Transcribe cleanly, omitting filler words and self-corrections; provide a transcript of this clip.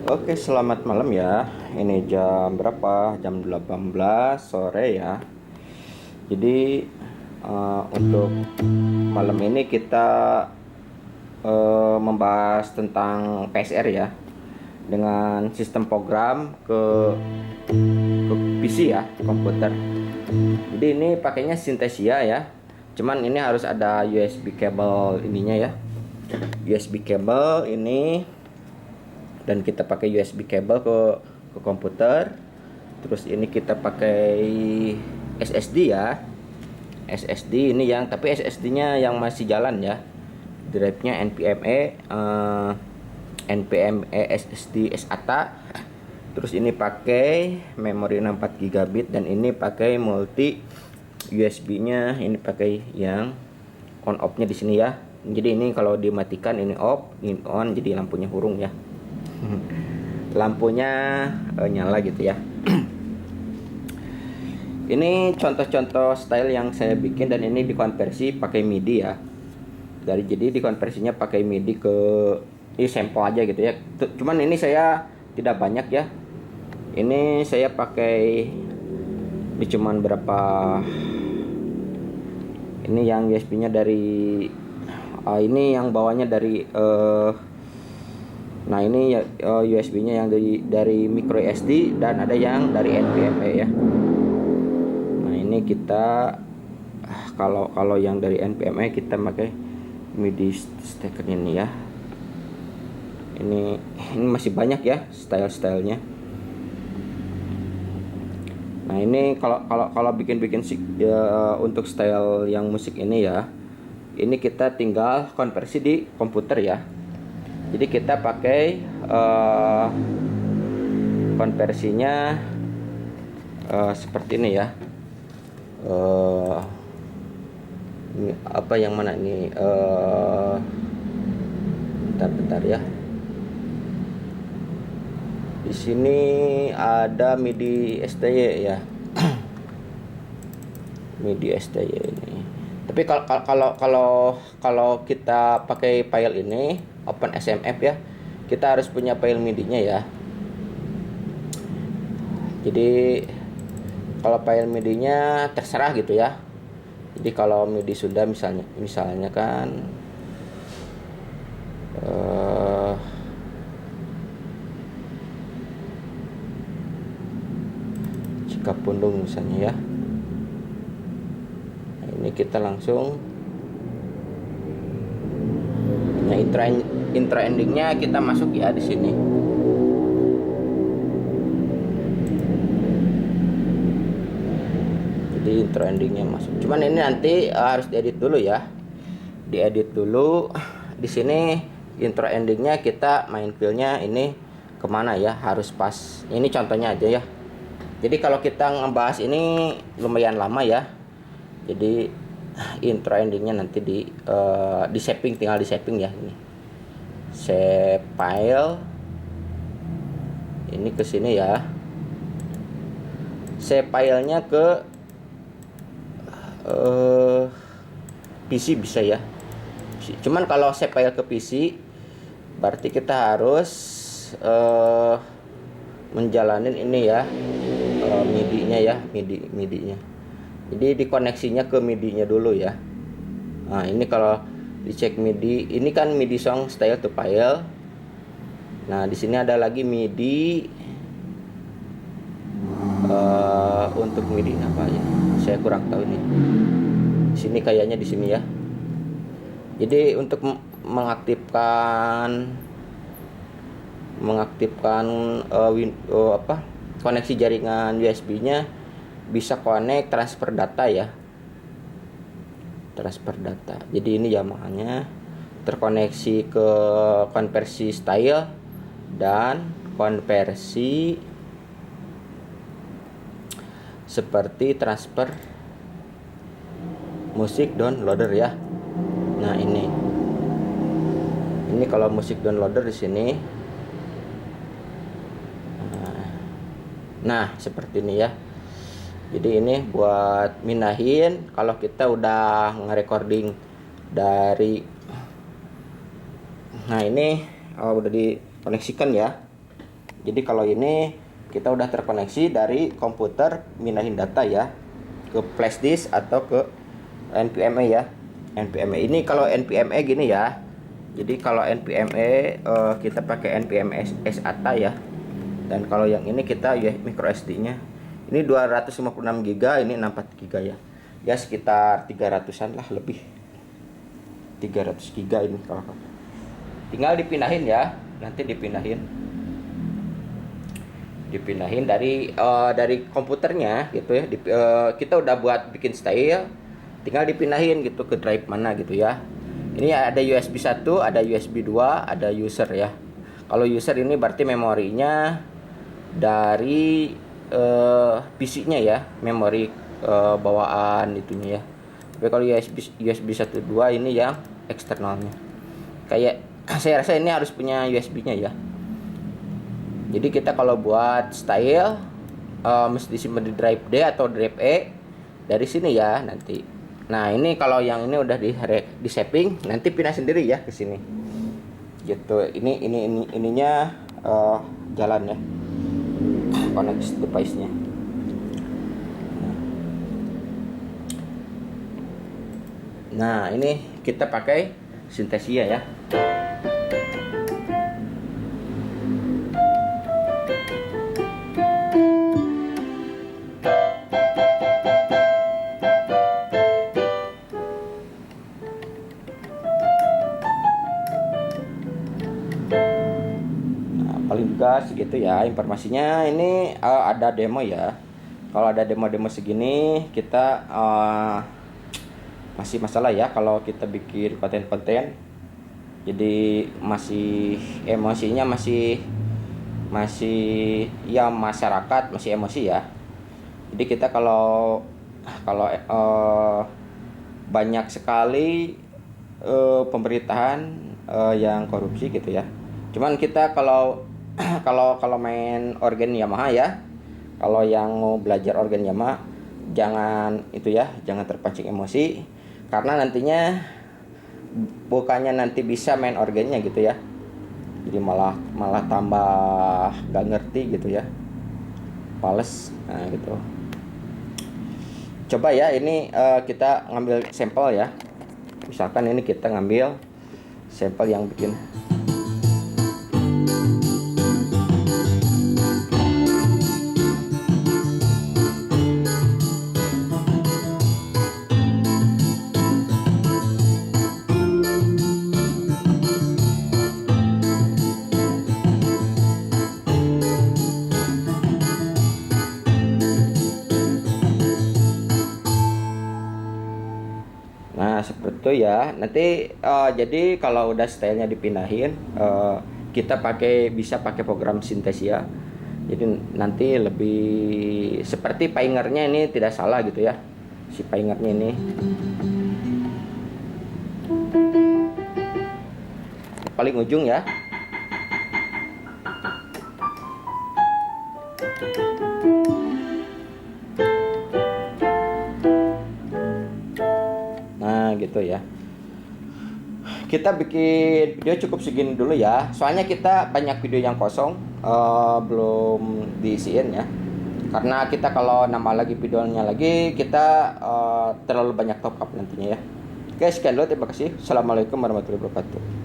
Oke, selamat malam ya. Ini jam berapa? Jam 18 sore ya. Jadi untuk malam ini kita membahas tentang PSR ya, dengan sistem program ke PC ya, komputer. Jadi ini pakainya Synthesia ya. Cuman ini harus ada USB cable ininya ya. USB cable ini, dan kita pakai USB cable ke komputer. Terus ini kita pakai SSD ya. SSD ini yang, tapi SSD-nya yang masih jalan ya. Drive-nya NVMe SSD SATA. Terus ini pakai memori 64 GB, dan ini pakai multi USB-nya, ini pakai yang on off-nya di sini ya. Jadi ini kalau dimatikan ini off, ini on, jadi lampunya hurung ya. Lampunya nyala gitu ya. Ini contoh-contoh style yang saya bikin, dan ini dikonversi pakai MIDI ya. Jadi dikonversinya pakai MIDI ke ini sampel aja gitu ya. Cuman ini saya tidak banyak ya. Ini saya pakai ini cuman berapa. Ini yang USB-nya dari ini yang bawahnya dari nah ini USB-nya yang dari micro SD, dan ada yang dari NVMe ya. Nah ini kita kalau yang dari NVMe kita pakai MIDI stecker ini ya. Ini masih banyak ya stylenya. Nah ini kalau bikin ya, untuk style yang musik ini ya, ini kita tinggal konversi di komputer ya. Jadi kita pakai konversinya seperti ini ya. Ini apa yang mana ini? Bentar ya. Di sini ada MIDI STY ya. MIDI STY ini. Tapi kalau kita pakai file ini OpenSMF ya, kita harus punya file MIDI-nya ya. Jadi kalau file MIDI-nya terserah gitu ya. Jadi kalau MIDI sudah misalnya kan jika pundung misalnya ya. Nah, ini kita langsung intro endingnya kita masuk ya di sini. Jadi intro endingnya masuk. Cuman ini nanti harus diedit dulu ya. Diedit dulu. Di sini intro endingnya kita main filenya ini kemana ya, harus pas. Ini contohnya aja ya. Jadi kalau kita ngebahas ini lumayan lama ya. Jadi intro endingnya nanti di shaping, tinggal di shaping ya. Ini save file, ini ke sini ya. Save filenya ke PC bisa ya. Cuman kalau save file ke PC berarti kita harus menjalanin ini ya, MIDI-nya ya, MIDI-nya. Jadi dikoneksinya ke MIDI-nya dulu ya. Nah, ini kalau dicek MIDI, ini kan MIDI song style to file. Nah, di sini ada lagi MIDI untuk MIDI apa ya? Saya kurang tahu ini. Di sini kayaknya di sini ya. Jadi untuk mengaktifkan koneksi jaringan USB-nya, bisa connect transfer data ya. Transfer data. Jadi ini Yamaha-nya terkoneksi ke konversi style dan konversi seperti transfer musik downloader ya. Nah, ini kalau musik downloader di sini. Nah, seperti ini ya. Jadi ini buat mindahin kalau kita udah nge-recording dari, nah ini udah dikoneksikan ya. Jadi kalau ini kita udah terkoneksi dari komputer mindahin data ya ke flash disk atau ke NVMe ya. NVMe ini kalau NVMe gini ya. Jadi kalau NVMe kita pakai NVMe SATA ya. Dan kalau yang ini kita ya micro SD-nya. Ini 256 GB, ini 64 GB ya. Ya sekitar 300-an lah lebih. 300 GB ini kalau tinggal dipindahin ya. Nanti dipindahin dari komputernya gitu ya. Kita udah buat bikin style, tinggal dipindahin gitu ke drive mana gitu ya. Ini ada USB 1, ada USB 2, ada user ya. Kalau user ini berarti memorinya dari PC-nya ya, memori bawaan itunya ya. Tapi kalau USB 1 2 ini yang eksternalnya. Kayak saya rasa ini harus punya USB-nya ya. Jadi kita kalau buat style mesti disimpan di drive D atau drive E dari sini ya nanti. Nah ini kalau yang ini udah di saving, nanti pindah sendiri ya ke sini. Gitu. Ininya jalan ya, connect device-nya. Nah ini kita pakai Synthesia ya. Paling juga segitu ya informasinya. Ini ada demo ya. Kalau ada demo-demo segini kita masih masalah ya kalau kita bikin konten-konten. Jadi masih emosinya masih ya masyarakat masih emosi ya. Jadi kita kalau banyak sekali pemerintahan yang korupsi gitu ya. Cuman kita kalau kalau main organ Yamaha ya, kalau yang mau belajar organ Yamaha jangan itu ya, jangan terpancing emosi karena nantinya bukannya nanti bisa main organnya gitu ya, jadi malah tambah gak ngerti gitu ya, males. Nah gitu. Coba ya ini kita ngambil sampel ya, misalkan ini kita ngambil sampel yang bikin. Nah seperti itu ya. Nanti jadi kalau udah stylenya dipindahin, kita bisa pakai program Synthesia. Jadi nanti lebih seperti Pioneer-nya ini tidak salah gitu ya. Si Pioneer-nya ini. Paling ujung ya. Gitu ya. Kita bikin video cukup segini dulu ya. Soalnya kita banyak video yang kosong belum diisiin ya. Karena kita kalau nambah lagi videonya lagi kita terlalu banyak top up nantinya ya. Oke, sekian dulu, terima kasih. Assalamualaikum warahmatullahi wabarakatuh.